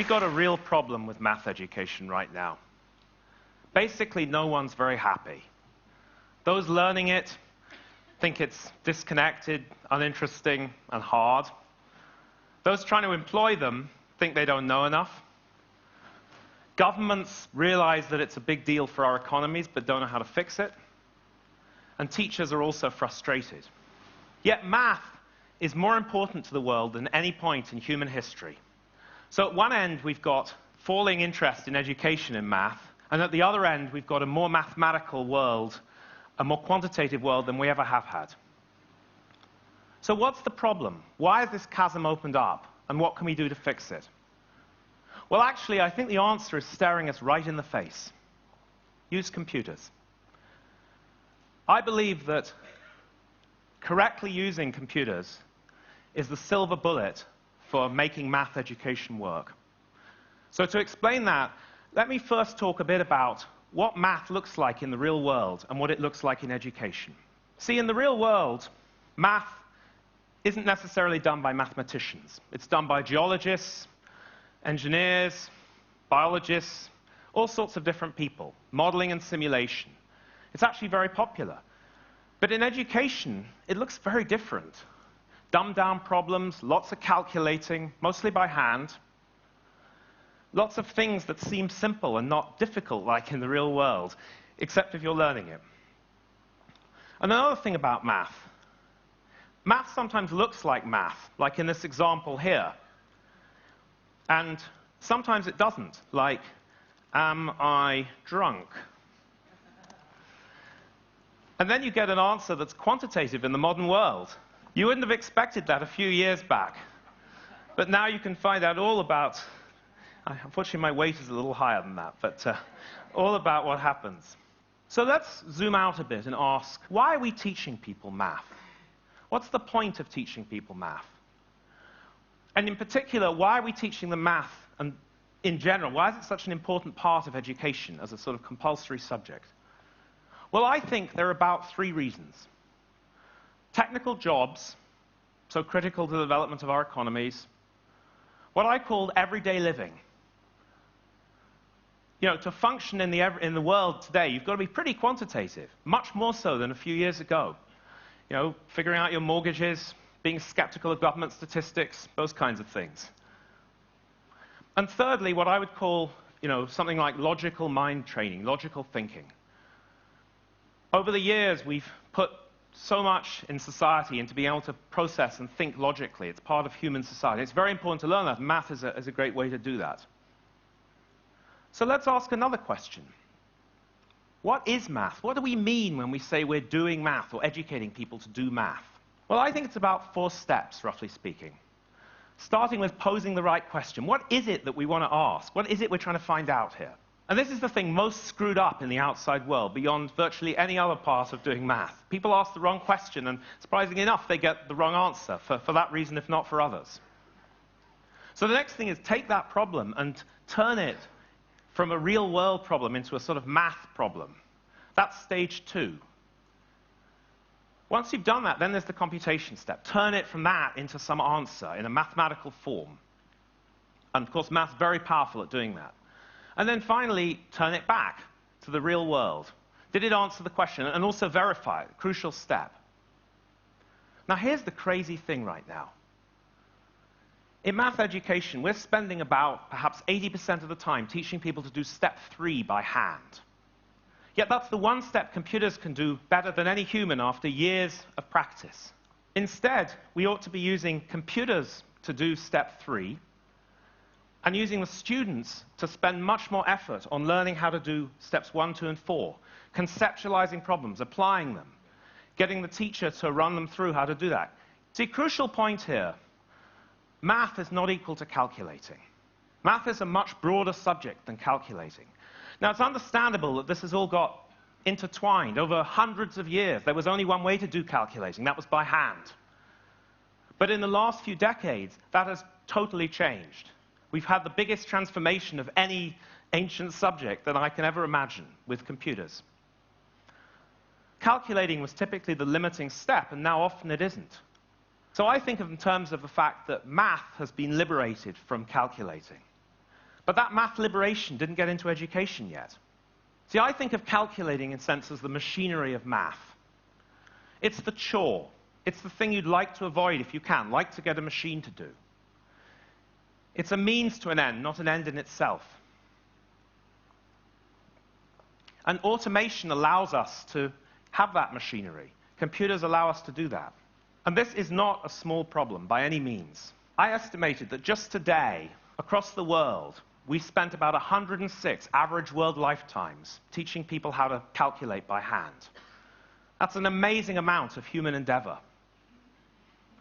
we've got a real problem with math education right now. Basically, no one's very happy. Those learning it think it's disconnected, uninteresting, and hard. Those trying to employ them think they don't know enough. Governments realize that it's a big deal for our economies, but don't know how to fix it. And teachers are also frustrated. Yet math is more important to the world than any point in human history. So at one end, we've got falling interest in education in math, and at the other end, we've got a more mathematical world, a more quantitative world than we ever have had. So what's the problem? Why has this chasm opened up, and what can we do to fix it? Well, actually, I think the answer is staring us right in the face. Use computers. I believe that correctly using computers is the silver bullet for making math education work. So to explain that, let me first talk a bit about what math looks like in the real world and what it looks like in education. See, in the real world, math isn't necessarily done by mathematicians. It's done by geologists, engineers, biologists, all sorts of different people, modeling and simulation. It's actually very popular. But in education, it looks very different. Dumbed-down problems, lots of calculating, mostly by hand. Lots of things that seem simple and not difficult, like in the real world, except if you're learning it. And another thing about math. Math sometimes looks like math, like in this example here. And sometimes it doesn't, like, am I drunk? And then you get an answer that's quantitative in the modern world. You wouldn't have expected that a few years back. But now you can find out all about, unfortunately my weight is a little higher than that, but all about what happens. So let's zoom out a bit and ask, why are we teaching people math? What's the point of teaching people math? And in particular, why are we teaching them math, and in general, why is it such an important part of education as a sort of compulsory subject? Well, I think there are about 3 reasons. Technical jobs, so critical to the development of our economies. What I call everyday living. You know, to function in the world today, you've got to be pretty quantitative, much more so than a few years ago. You know, figuring out your mortgages, being skeptical of government statistics, those kinds of things. And thirdly, what I would call, you know, something like logical mind training, logical thinking. Over the years, we've put so much in society into being able to process and think logically. It's part of human society. It's very important to learn that. Math is a great way to do that. So let's ask another question. What is math? What do we mean when we say we're doing math or educating people to do math? Well, I think it's about 4 steps, roughly speaking. Starting with posing the right question. What is it that we want to ask? What is it we're trying to find out here? And this is the thing most screwed up in the outside world, beyond virtually any other part of doing math. People ask the wrong question, and surprisingly enough, they get the wrong answer, for that reason, if not for others. So the next thing is take that problem and turn it from a real-world problem into a sort of math problem. That's stage 2. Once you've done that, then there's the computation step. Turn it from that into some answer in a mathematical form. And of course, math's very powerful at doing that. And then finally, turn it back to the real world. Did it answer the question? And also verify it, crucial step. Now here's the crazy thing right now. In math education, we're spending about perhaps 80% of the time teaching people to do step 3 by hand. Yet that's the one step computers can do better than any human after years of practice. Instead, we ought to be using computers to do step 3, and using the students to spend much more effort on learning how to do steps 1, 2, and 4, conceptualizing problems, applying them, getting the teacher to run them through how to do that. See, crucial point here, math is not equal to calculating. Math is a much broader subject than calculating. Now, it's understandable that this has all got intertwined over hundreds of years. There was only one way to do calculating, that was by hand. But in the last few decades, that has totally changed. We've had the biggest transformation of any ancient subject that I can ever imagine with computers. Calculating was typically the limiting step, and now often it isn't. So I think of in terms of the fact that math has been liberated from calculating. But that math liberation didn't get into education yet. See, I think of calculating in a sense as the machinery of math. It's the chore. It's the thing you'd like to avoid if you can, like to get a machine to do. It's a means to an end, not an end in itself. And automation allows us to have that machinery. Computers allow us to do that. And this is not a small problem by any means. I estimated that just today, across the world, we spent about 106 average world lifetimes teaching people how to calculate by hand. That's an amazing amount of human endeavor.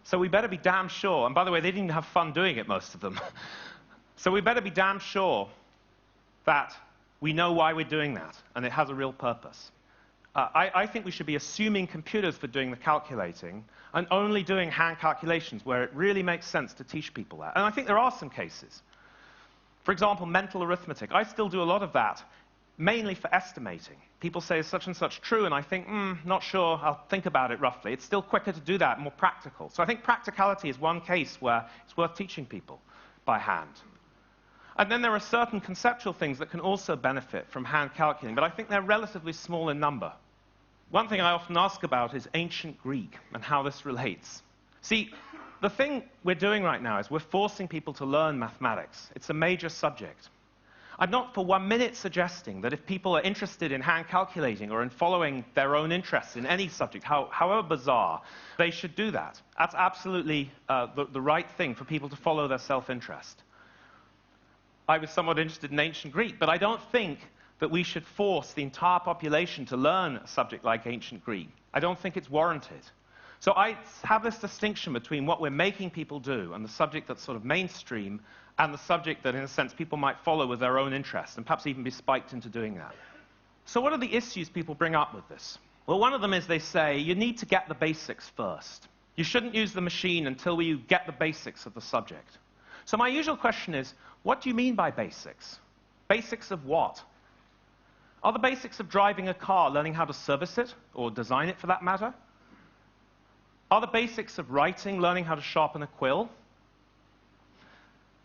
So we better be damn sure, and by the way, they didn't even have fun doing it, most of them. So we better be damn sure that we know why we're doing that, and it has a real purpose. I think we should be assuming computers for doing the calculating and only doing hand calculations where it really makes sense to teach people that. And I think there are some cases. For example, mental arithmetic. I still do a lot of that, mainly for estimating. People say, is such and such true? And I think, not sure. I'll think about it roughly. It's still quicker to do that, more practical. So I think practicality is one case where it's worth teaching people by hand. And then there are certain conceptual things that can also benefit from hand calculating, but I think they're relatively small in number. One thing I often ask about is ancient Greek and how this relates. See, the thing we're doing right now is we're forcing people to learn mathematics. It's a major subject. I'm not for 1 minute suggesting that if people are interested in hand calculating or in following their own interests in any subject, however bizarre, they should do that. That's absolutely the right thing for people to follow their self-interest. I was somewhat interested in ancient Greek, but I don't think that we should force the entire population to learn a subject like ancient Greek. I don't think it's warranted. So I have this distinction between what we're making people do and the subject that's sort of mainstream and the subject that, in a sense, people might follow with their own interest and perhaps even be spiked into doing that. So what are the issues people bring up with this? Well, one of them is they say, you need to get the basics first. You shouldn't use the machine until you get the basics of the subject. So my usual question is, what do you mean by basics? Basics of what? Are the basics of driving a car learning how to service it, or design it for that matter? Are the basics of writing learning how to sharpen a quill?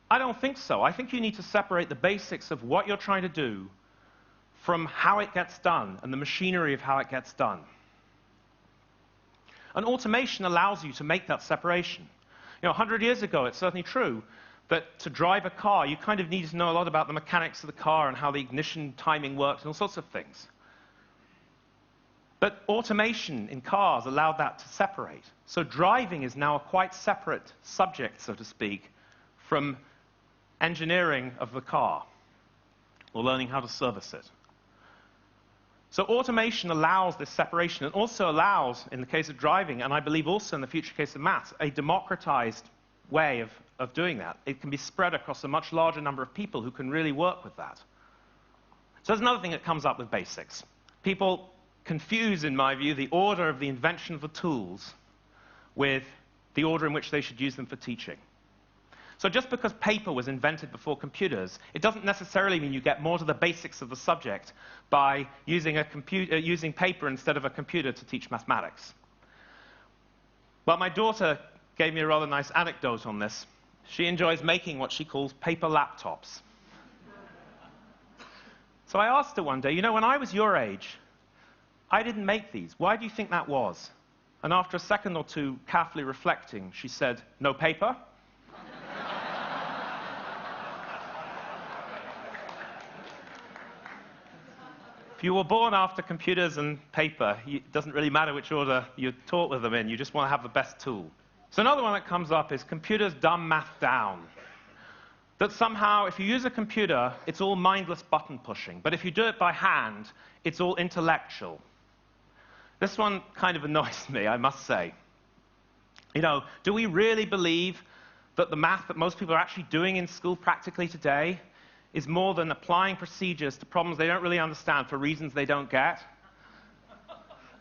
I don't think so. I think you need to separate the basics of what you're trying to do from how it gets done and the machinery of how it gets done. And automation allows you to make that separation. You know, 100 years ago, it's certainly true that to drive a car, you kind of needed to know a lot about the mechanics of the car and how the ignition timing worked and all sorts of things. But automation in cars allowed that to separate. So driving is now a quite separate subject, so to speak, from engineering of the car or learning how to service it. So automation allows this separation and also allows, in the case of driving, and I believe also in the future case of maths, a democratized way of doing that. It can be spread across a much larger number of people who can really work with that. So there's another thing that comes up with basics. People confuse, in my view, the order of the invention of the tools with the order in which they should use them for teaching. So just because paper was invented before computers, it doesn't necessarily mean you get more to the basics of the subject by using paper instead of a computer to teach mathematics. Well, my daughter gave me a rather nice anecdote on this. She enjoys making what she calls paper laptops. So I asked her one day, you know, when I was your age, I didn't make these. Why do you think that was? And after a second or two, carefully reflecting, she said, no paper? If you were born after computers and paper, it doesn't really matter which order you're taught with them in. You just want to have the best tool. So another one that comes up is computers dumb math down. That somehow, if you use a computer, it's all mindless button pushing. But if you do it by hand, it's all intellectual. This one kind of annoys me, I must say. You know, do we really believe that the math that most people are actually doing in school practically today is more than applying procedures to problems they don't really understand for reasons they don't get?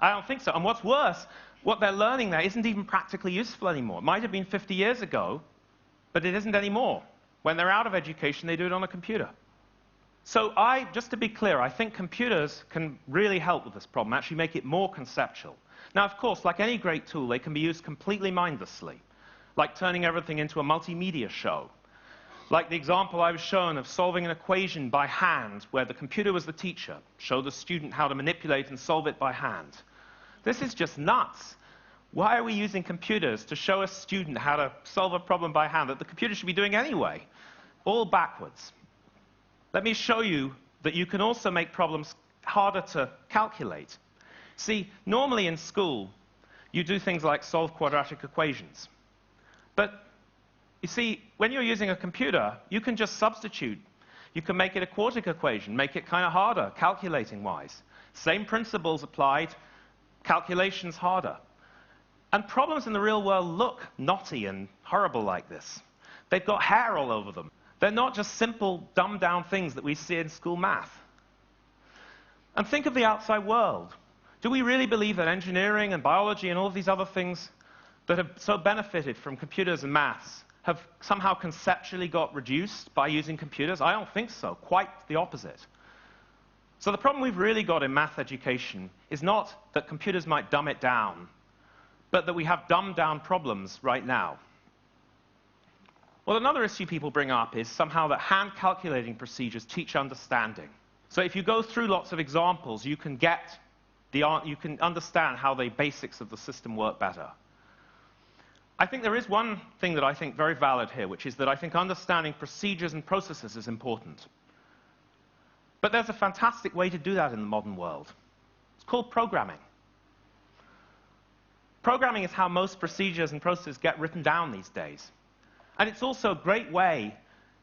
I don't think so. And what's worse, what they're learning there isn't even practically useful anymore. It might have been 50 years ago, but it isn't anymore. When they're out of education, they do it on a computer. So just to be clear, I think computers can really help with this problem, actually make it more conceptual. Now, of course, like any great tool, they can be used completely mindlessly, like turning everything into a multimedia show, Like the example I was shown of solving an equation by hand, where the computer was the teacher, show the student how to manipulate and solve it by hand. This is just nuts. Why are we using computers to show a student how to solve a problem by hand that the computer should be doing anyway? All backwards. Let me show you that you can also make problems harder to calculate. See, normally in school, you do things like solve quadratic equations. But you see, when you're using a computer, you can just substitute. You can make it a quartic equation, make it kind of harder, calculating-wise. Same principles applied, calculations harder. And problems in the real world look knotty and horrible like this. They've got hair all over them. They're not just simple, dumbed-down things that we see in school math. And think of the outside world. Do we really believe that engineering and biology and all of these other things that have so benefited from computers and maths have somehow conceptually got reduced by using computers? I don't think so. Quite the opposite. So the problem we've really got in math education is not that computers might dumb it down, but that we have dumbed-down problems right now. Well, another issue people bring up is somehow that hand calculating procedures teach understanding. So if you go through lots of examples, you can understand how the basics of the system work better. I think there is one thing that I think very valid here, which is that I think understanding procedures and processes is important. But there's a fantastic way to do that in the modern world. It's called programming. Programming is how most procedures and processes get written down these days. And it's also a great way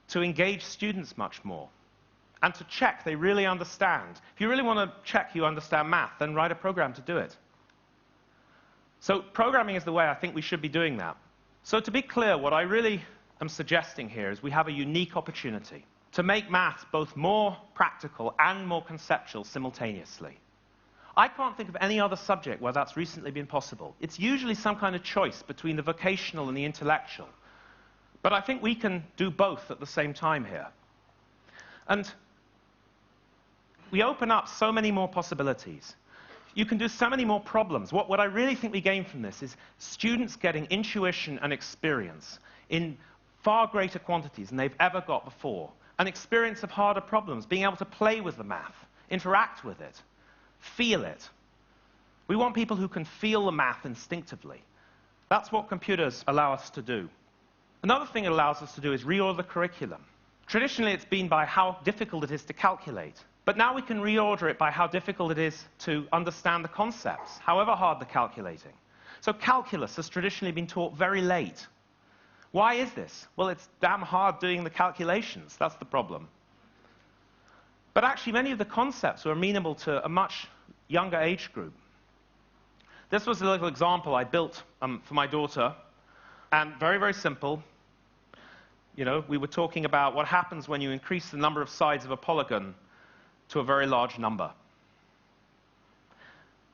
to engage students much more and to check they really understand. If you really want to check you understand math, then write a program to do it. So programming is the way I think we should be doing that. So to be clear, what I really am suggesting here is we have a unique opportunity to make maths both more practical and more conceptual simultaneously. I can't think of any other subject where that's recently been possible. It's usually some kind of choice between the vocational and the intellectual. But I think we can do both at the same time here. And we open up so many more possibilities. You can do so many more problems. What I really think we gain from this is students getting intuition and experience in far greater quantities than they've ever got before. An experience of harder problems, being able to play with the math, interact with it, feel it. We want people who can feel the math instinctively. That's what computers allow us to do. Another thing it allows us to do is reorder the curriculum. Traditionally, it's been by how difficult it is to calculate. But now we can reorder it by how difficult it is to understand the concepts, however hard the calculating. So calculus has traditionally been taught very late. Why is this? Well, it's damn hard doing the calculations. That's the problem. But actually, many of the concepts are amenable to a much younger age group. This was a little example I built for my daughter, and very, very simple. You know, we were talking about what happens when you increase the number of sides of a polygon to a very large number.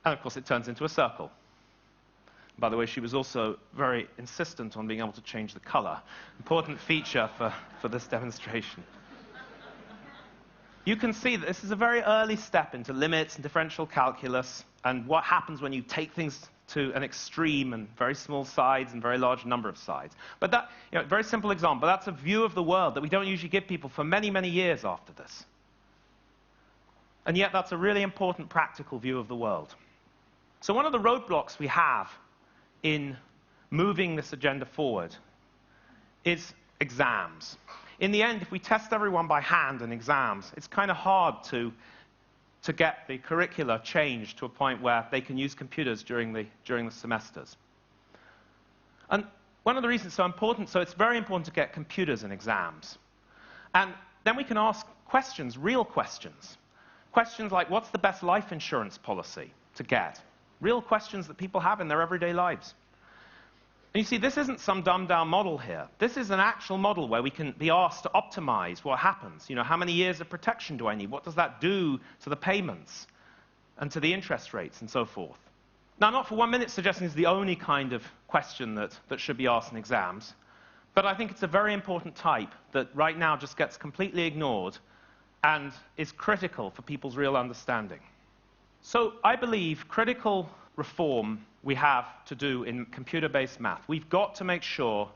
And of course, it turns into a circle. By the way, she was also very insistent on being able to change the color. Important feature for this demonstration. You can see that this is a very early step into limits and differential calculus and what happens when you take things to an extreme and very small sides and very large number of sides. But that, very simple example, that's a view of the world that we don't usually give people for many, many years after this. And yet that's a really important practical view of the world. So one of the roadblocks we have in moving this agenda forward is exams. In the end, if we test everyone by hand in exams, it's kind of hard to get the curricula changed to a point where they can use computers during the semesters. And one of the reasons it's so important, so it's very important to get computers in exams. And then we can ask questions, real questions. Questions like, what's the best life insurance policy to get? Real questions that people have in their everyday lives. And you see, this isn't some dumbed-down model here. This is an actual model where we can be asked to optimize what happens. How many years of protection do I need? What does that do to the payments and to the interest rates and so forth? Now, not for 1 minute suggesting it's the only kind of question that should be asked in exams, but I think it's a very important type that right now just gets completely ignored and is critical for people's real understanding. So I believe critical reform we have to do in computer-based math. We've got to make sure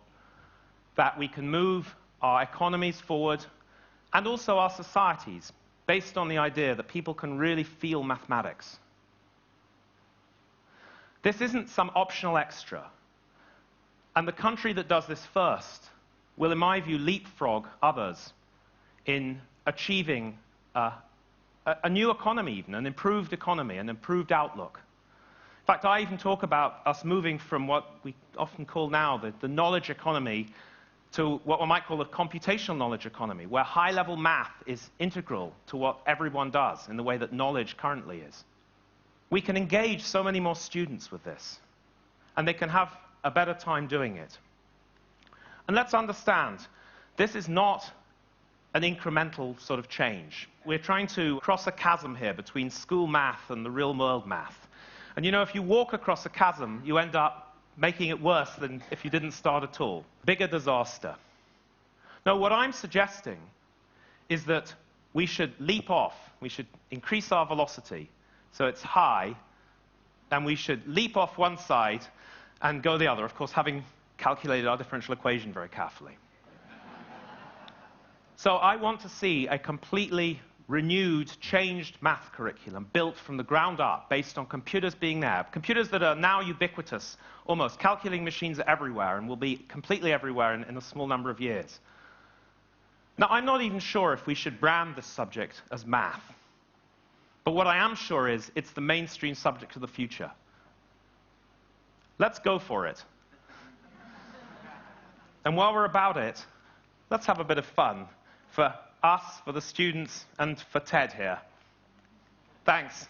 that we can move our economies forward, and also our societies, based on the idea that people can really feel mathematics. This isn't some optional extra. And the country that does this first will, in my view, leapfrog others in achieving a new economy even, an improved economy, an improved outlook. In fact, I even talk about us moving from what we often call now the knowledge economy to what one might call a computational knowledge economy, where high-level math is integral to what everyone does in the way that knowledge currently is. We can engage so many more students with this, and they can have a better time doing it. And let's understand, this is not an incremental sort of change. We're trying to cross a chasm here between school math and the real world math. And you know, if you walk across a chasm, you end up making it worse than if you didn't start at all. Bigger disaster. Now, what I'm suggesting is that we should leap off. We should increase our velocity so it's high, and we should leap off one side and go the other, of course, having calculated our differential equation very carefully. So I want to see a completely renewed, changed math curriculum built from the ground up, based on computers being there. Computers that are now ubiquitous, almost. Calculating machines are everywhere and will be completely everywhere in a small number of years. Now, I'm not even sure if we should brand this subject as math. But what I am sure is it's the mainstream subject of the future. Let's go for it. And while we're about it, let's have a bit of fun for us, for the students, and for Ted here. Thanks.